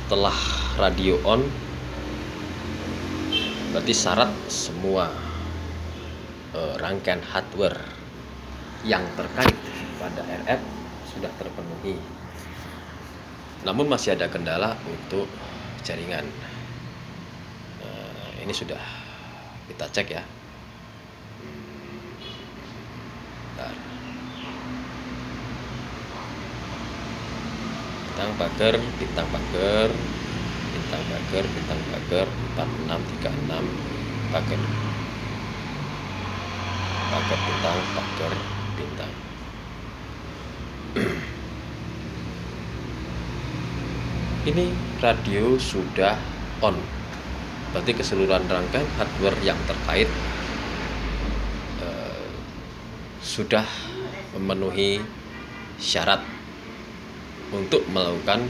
Setelah radio on, berarti syarat semua rangkaian hardware yang terkait pada RF sudah terpenuhi. Namun masih ada kendala untuk jaringan. Ini sudah kita cek ya. Bentar. Bintang pagar 4636 pagar bintang. Ini radio sudah on, berarti keseluruhan rangkaian hardware yang terkait sudah memenuhi syarat untuk melakukan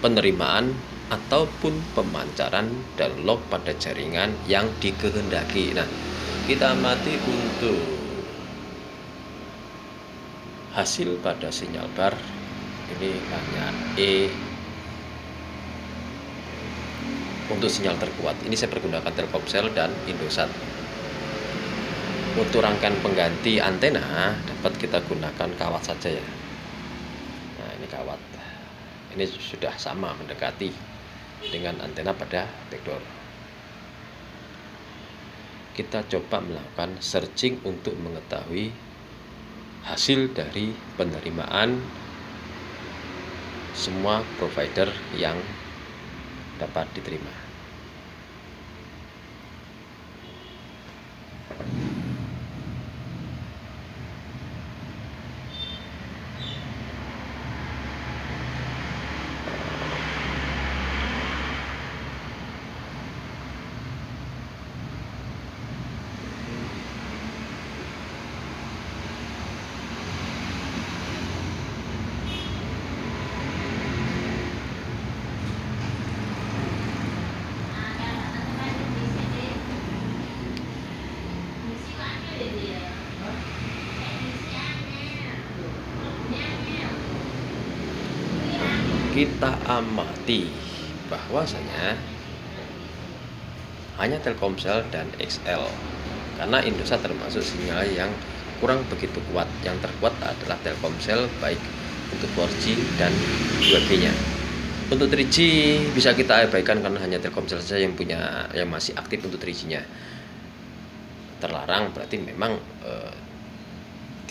penerimaan ataupun pemancaran download pada jaringan yang dikehendaki. Nah, kita amati untuk hasil pada sinyal bar ini hanya E. Untuk sinyal terkuat ini saya pergunakan Telkomsel dan Indosat. Untuk rangkaian pengganti antena dapat kita gunakan kawat saja ya. Nah, ini kawat. Ini sudah sama mendekati dengan antena pada backdoor. Kita coba melakukan searching untuk mengetahui hasil dari penerimaan semua provider yang dapat diterima. Kita amati bahwasanya hanya Telkomsel dan XL, karena Indosat termasuk sinyal yang kurang begitu kuat. Yang terkuat adalah Telkomsel, baik untuk 4G dan 2G-nya. Untuk 3G bisa kita abaikan karena hanya Telkomsel saja yang masih aktif untuk 3G-nya. Terlarang berarti memang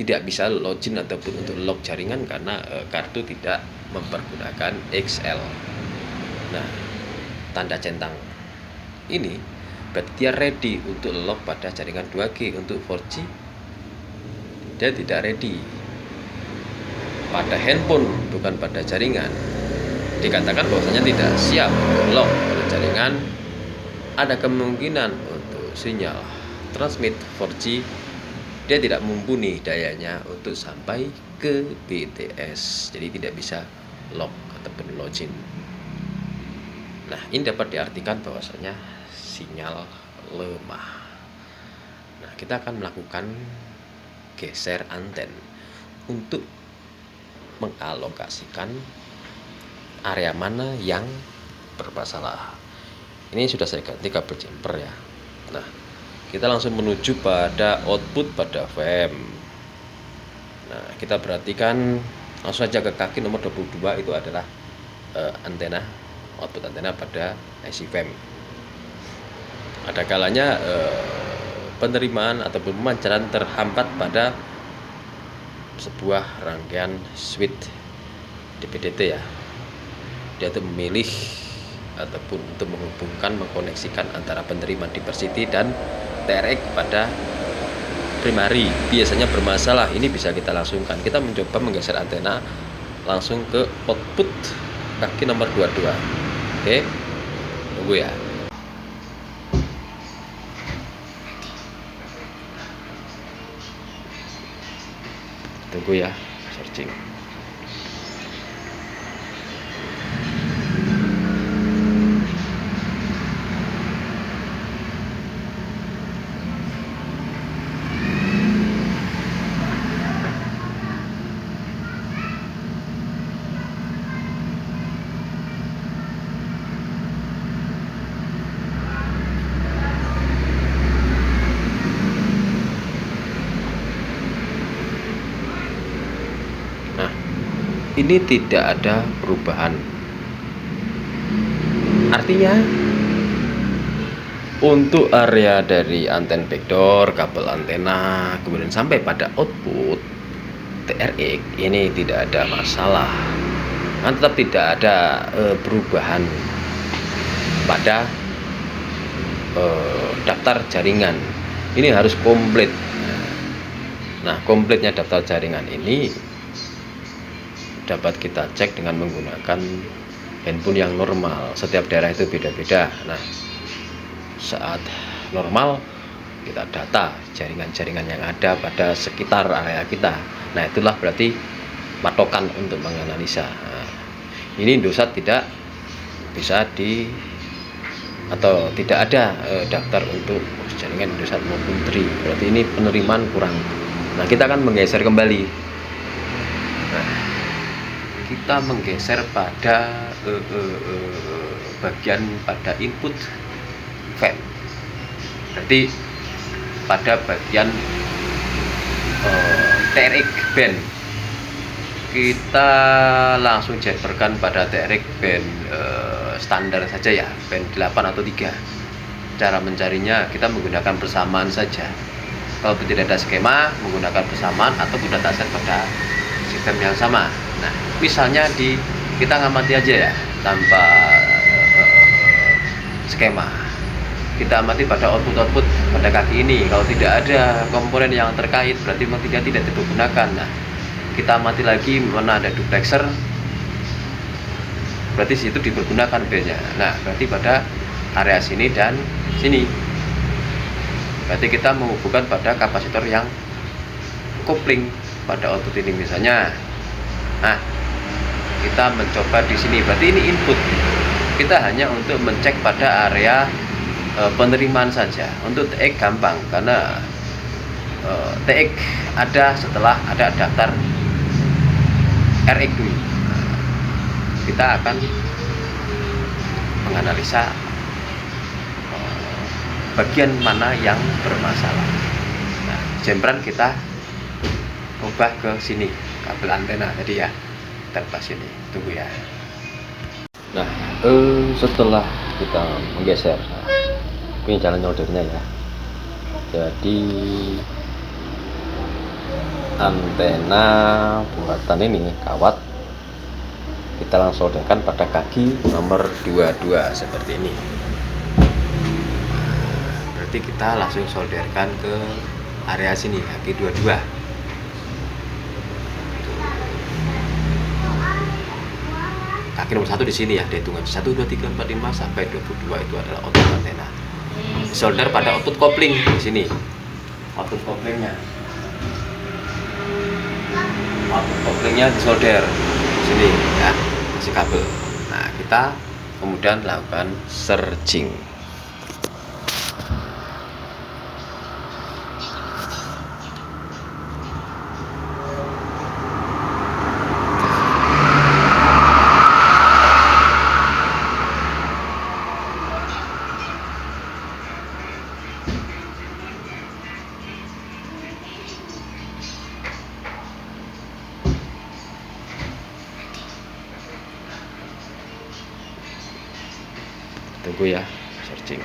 tidak bisa login ataupun untuk lock jaringan karena kartu tidak mempergunakan XL. Nah, tanda centang ini berarti dia ready untuk lock pada jaringan 2G. Untuk 4G dia tidak ready pada handphone, bukan pada jaringan. Dikatakan bahwasanya tidak siap untuk lock pada jaringan. Ada kemungkinan untuk sinyal transmit 4G dia tidak mumpuni dayanya untuk sampai ke BTS, jadi tidak bisa lock ataupun login. Nah, ini dapat diartikan bahwasanya sinyal lemah. Nah, kita akan melakukan geser anten untuk mengalokasikan area mana yang bermasalah. Ini sudah saya ganti kabel jumper ya. Nah, kita langsung menuju pada output pada VM. Nah, kita perhatikan langsung saja ke kaki nomor 22, itu adalah antena, output antena pada IC VM. Ada kalanya penerimaan ataupun pemancaran terhambat pada sebuah rangkaian switch DPDT ya. Dia itu memilih ataupun untuk mengkoneksikan antara penerimaan diversity dan TRX pada primary. Biasanya bermasalah, ini bisa kita langsungkan. Kita mencoba menggeser antena langsung ke output kaki nomor 22. Oke, tunggu ya. Tunggu ya, searching. ini tidak ada perubahan. Artinya untuk area dari anten backdoor, kabel antena, kemudian sampai pada output TRX ini tidak ada masalah. Tetap tidak ada perubahan pada daftar jaringan. Ini harus komplit. Nah, komplitnya daftar jaringan ini dapat kita cek dengan menggunakan handphone yang normal. Setiap daerah itu beda-beda. Nah, saat normal kita data jaringan-jaringan yang ada pada sekitar area kita. Nah, itulah berarti patokan untuk menganalisa. Nah, ini Indosat tidak bisa atau tidak ada daftar untuk jaringan Indosat maupun Tri. Berarti ini penerimaan kurang. Nah, kita akan menggeser kembali. Nah, kita menggeser pada bagian pada input fan. Berarti pada bagian TRX band kita langsung jabarkan pada TRX band standar saja ya, band 8 atau 3. Cara mencarinya kita menggunakan persamaan saja. Kalau tidak ada skema, menggunakan persamaan ataupun dataset pada sistem yang sama. Nah, misalnya kita ngamati aja ya tanpa skema. Kita amati pada output pada kaki ini. Kalau tidak ada komponen yang terkait, berarti memang tidak dipergunakan. Nah, kita amati lagi mana ada duplexer, berarti situ dipergunakan bandnya. Nah, berarti pada area sini dan sini, berarti kita menghubungkan pada kapasitor yang kopling pada output ini misalnya. Nah, kita mencoba di sini, berarti ini input. Kita hanya untuk mencek pada area penerimaan saja. Untuk TX gampang karena TX ada setelah ada daftar RX dulu. Kita akan menganalisa bagian mana yang bermasalah. Nah, jembran kita ubah ke sini, kabel antena tadi ya, terpas ini. Tunggu ya. Nah, setelah kita menggeser, ini jalan soldernya ya. Jadi antena buatan ini kawat kita langsung solderkan pada kaki nomor 22 seperti ini. Berarti kita langsung solderkan ke area sini, kaki 22. Kaki nomor 1 di sini ya, dihitungan 1 2 3 4 5 sampai 22 itu adalah output antena. Solder pada output kopling di sini. Output koplingnya. Output koplingnya disolder di sini ya, kasih kabel. Nah, kita kemudian lakukan searching. Tunggu ya, searching.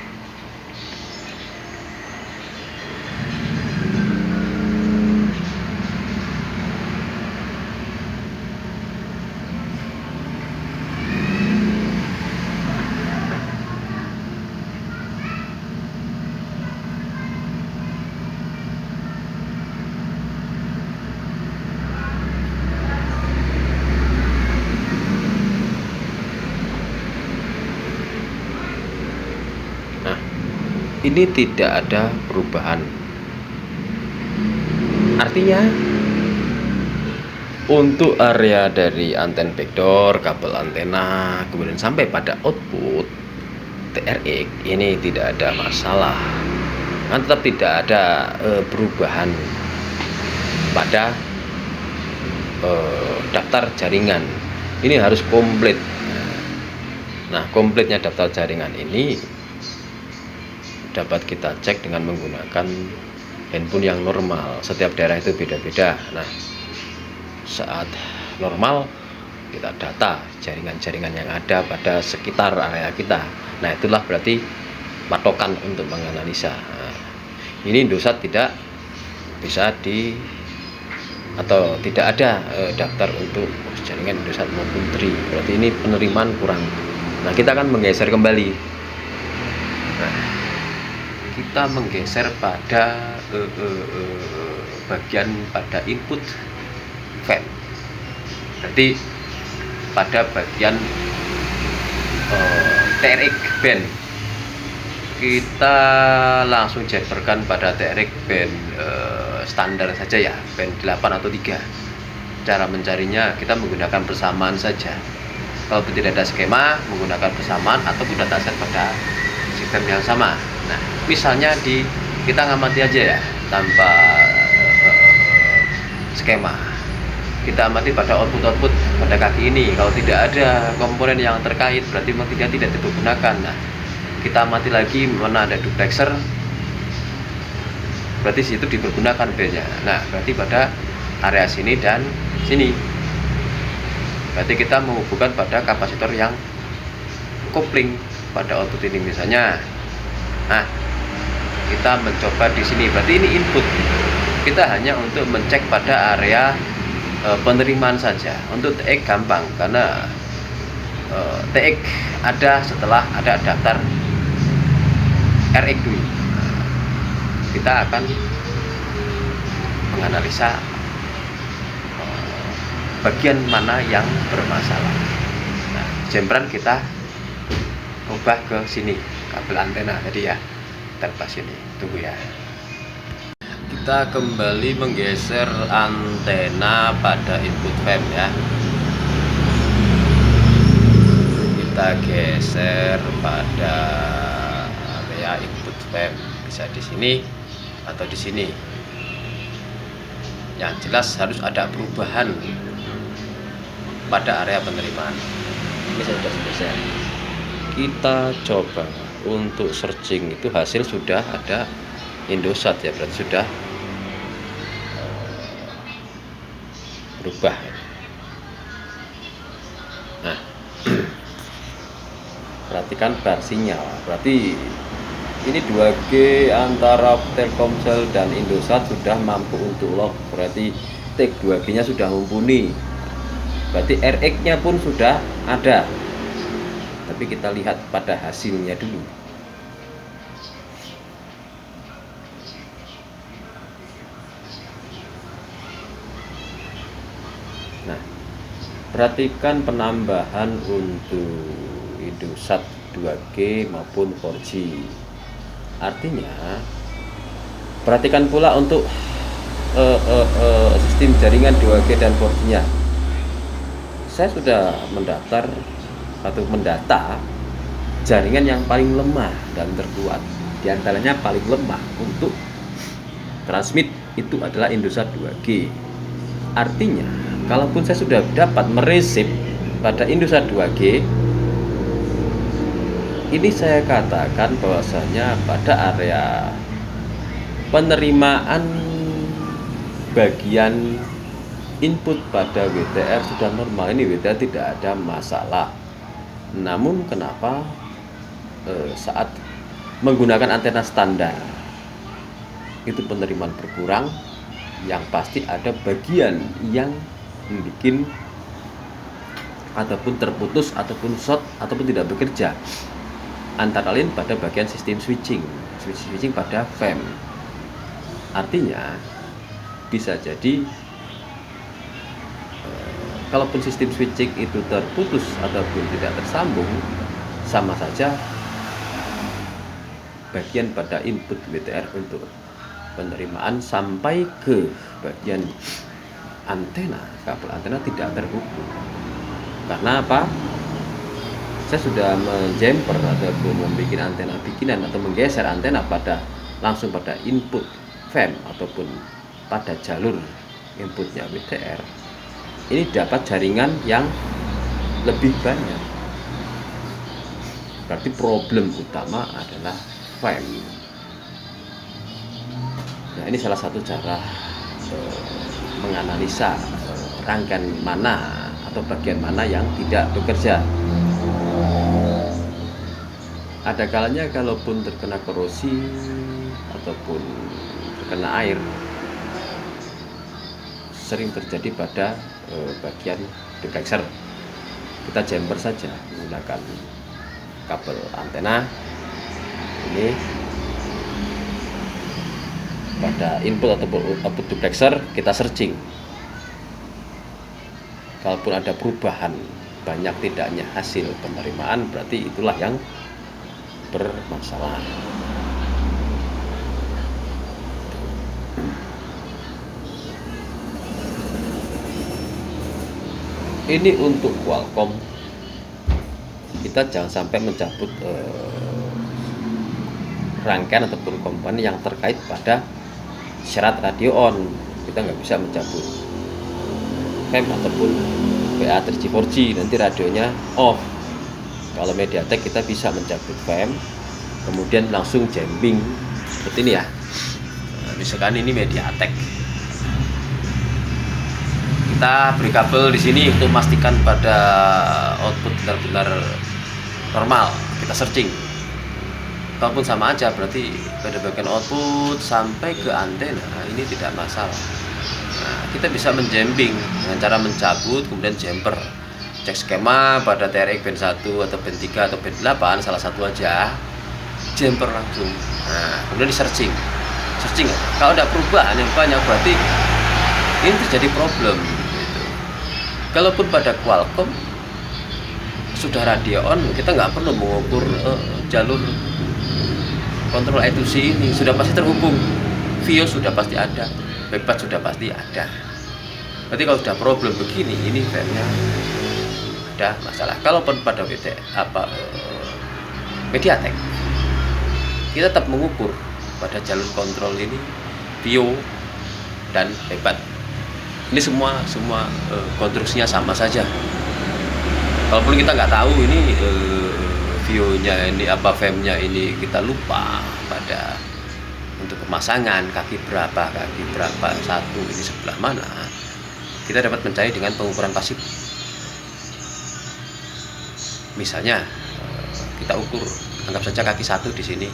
Ini tidak ada perubahan. Artinya untuk area dari anten backdoor, kabel antena, kemudian sampai pada output TRX ini tidak ada masalah. Tetap tidak ada perubahan pada daftar jaringan. Ini harus komplit. Nah, komplitnya daftar jaringan ini dapat kita cek dengan menggunakan handphone yang normal. Setiap daerah itu beda-beda. Nah, saat normal kita data jaringan-jaringan yang ada pada sekitar area kita. Nah, itulah berarti patokan untuk menganalisa. Nah, ini Indosat tidak bisa atau tidak ada daftar untuk jaringan Indosat maupun Tri, berarti ini penerimaan kurang. Nah, kita akan menggeser kembali. Nah, kita menggeser pada bagian pada input fan, berarti pada bagian TRX band. Kita langsung jabarkan pada TRX band standar saja ya, band 8 atau 3. Cara mencarinya kita menggunakan persamaan saja. Kalau tidak ada skema, menggunakan persamaan ataupun dataset pada sistem yang sama. Nah, misalnya kita ngamati aja ya tanpa skema. Kita amati pada output pada kaki ini. Kalau tidak ada komponen yang terkait, berarti memang tidak dipergunakan. Nah, kita amati lagi mana ada duplexer, berarti situ dipergunakan band-nya. Nah, berarti pada area sini dan sini, berarti kita menghubungkan pada kapasitor yang kopling pada output ini misalnya. Nah, kita mencoba di sini, berarti ini input. Kita hanya untuk mencek pada area penerimaan saja. Untuk TX gampang karena TX ada setelah ada daftar RX dulu. Kita akan menganalisa bagian mana yang bermasalah. Nah, jembran kita ubah ke sini, kabel antena tadi ya, terpas sini. Tunggu ya. Kita kembali menggeser antena pada input FEM ya. Kita geser pada area input FEM, bisa di sini atau di sini. Yang jelas harus ada perubahan pada area penerimaan. Ini sudah selesai. Kita coba untuk searching, itu hasil sudah ada Indosat ya, berarti sudah berubah. Nah, perhatikan bar sinyal, berarti ini 2G antara Telkomsel dan Indosat sudah mampu untuk lock, berarti tag 2G nya sudah mumpuni, berarti RX nya pun sudah ada. Tapi kita lihat pada hasilnya dulu. Nah, perhatikan penambahan untuk Indosat 2G maupun 4G. Artinya, perhatikan pula untuk sistem jaringan 2G dan 4G nya. Saya sudah mendaftar atau mendata jaringan yang paling lemah dan terkuat. Di antaranya paling lemah untuk transmit itu adalah Indosat 2G. Artinya, kalaupun saya sudah dapat meresip pada Indosat 2G, ini saya katakan bahwasanya pada area penerimaan bagian input pada WTR sudah normal. Ini WTR tidak ada masalah. Namun kenapa saat menggunakan antena standar itu penerimaan berkurang? Yang pasti ada bagian yang bikin ataupun terputus ataupun short ataupun tidak bekerja, antara lain pada bagian sistem switching pada FEM. Artinya bisa jadi kalaupun sistem switching itu terputus ataupun tidak tersambung, sama saja bagian pada input WTR untuk penerimaan sampai ke bagian antena, kabel antena tidak terhubung. Karena apa? Saya sudah menjumper ataupun membuat antena bikinan atau menggeser antena langsung pada input FEM ataupun pada jalur inputnya WTR. Ini dapat jaringan yang lebih banyak. Berarti problem utama adalah FEM. Nah, ini salah satu cara menganalisa rangkaian mana atau bagian mana yang tidak bekerja. Ada kalanya kalaupun terkena korosi ataupun terkena air, sering terjadi pada bagian duplexer. Kita jumper saja menggunakan kabel antena ini pada input ataupun output duplexer, kita searching. Kalaupun ada perubahan banyak tidaknya hasil penerimaan, berarti itulah yang bermasalah. Ini untuk Qualcomm, kita jangan sampai mencabut rangkaian ataupun komponen yang terkait pada syarat radio on. Kita nggak bisa mencabut FEM ataupun PA 3G, nanti radionya off. Kalau MediaTek kita bisa mencabut FEM, kemudian langsung jamming seperti ini ya. Nah, misalkan ini MediaTek, kita beri kabel di sini untuk memastikan pada output benar-benar normal. Kita searching, kalaupun sama aja, berarti pada bagian output sampai ke antena ini tidak masalah. Nah, kita bisa menjamming dengan cara mencabut kemudian jumper. Cek skema pada TRX band 1 atau band 3 atau band 8, salah satu aja, jumper langsung. Nah, kemudian di searching. Kalau ada perubahan yang banyak, berarti ini terjadi problem gitu. Kalaupun pada Qualcomm sudah radio on, kita nggak perlu mengukur jalur kontrol I2C ini, sudah pasti terhubung. VIO sudah pasti ada, bebas sudah pasti ada. Berarti kalau sudah problem begini, ini filenya ada masalah. Kalaupun pada MediaTek, kita tetap mengukur pada jalur kontrol ini VIO dan hebat. Ini semua konstruksinya sama saja. Kalaupun kita nggak tahu ini VIO-nya ini apa, FEM-nya ini kita lupa pada untuk pemasangan kaki berapa, satu ini sebelah mana, kita dapat mencari dengan pengukuran pasif. Misalnya kita ukur, anggap saja kaki 1 di sini,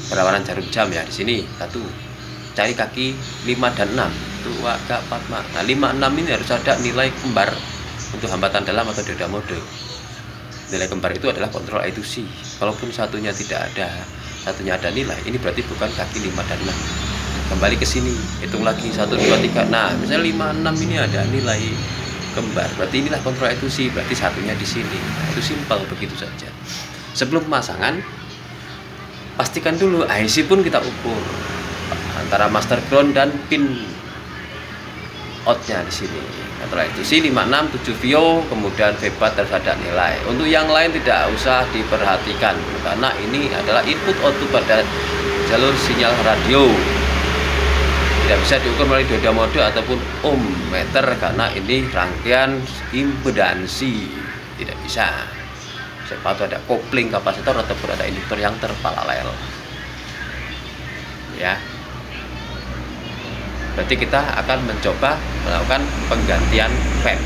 perawanan jarum jam ya di sini 1. Cari kaki 5 dan 6, itu agak 4. Nah 5, 6 ini harus ada nilai kembar untuk hambatan dalam atau dioda mode. Nilai kembar itu adalah kontrol I2C. Kalaupun satunya tidak ada, satunya ada nilai, ini berarti bukan kaki 5 dan 6. Kembali ke sini, hitung lagi 1, 2, 3. Nah misalnya 5, 6 ini ada nilai kembar, berarti inilah kontrol I2C, berarti satunya di sini. Nah, itu simpel begitu saja. Sebelum pemasangan, pastikan dulu IC pun kita ukur antara master ground dan pin outnya di sini. Kontrol I2C 5, 6, 7 VIO, kemudian VBAT harus ada nilai. Untuk yang lain tidak usah diperhatikan karena ini adalah input output pada jalur sinyal radio. Tidak bisa diukur melalui dioda mode ataupun ohmmeter karena ini rangkaian impedansi, tidak bisa. Siapa tahu ada kopling kapasitor ataupun ada induktor yang terparalel. Ya. Berarti kita akan mencoba melakukan penggantian FEM.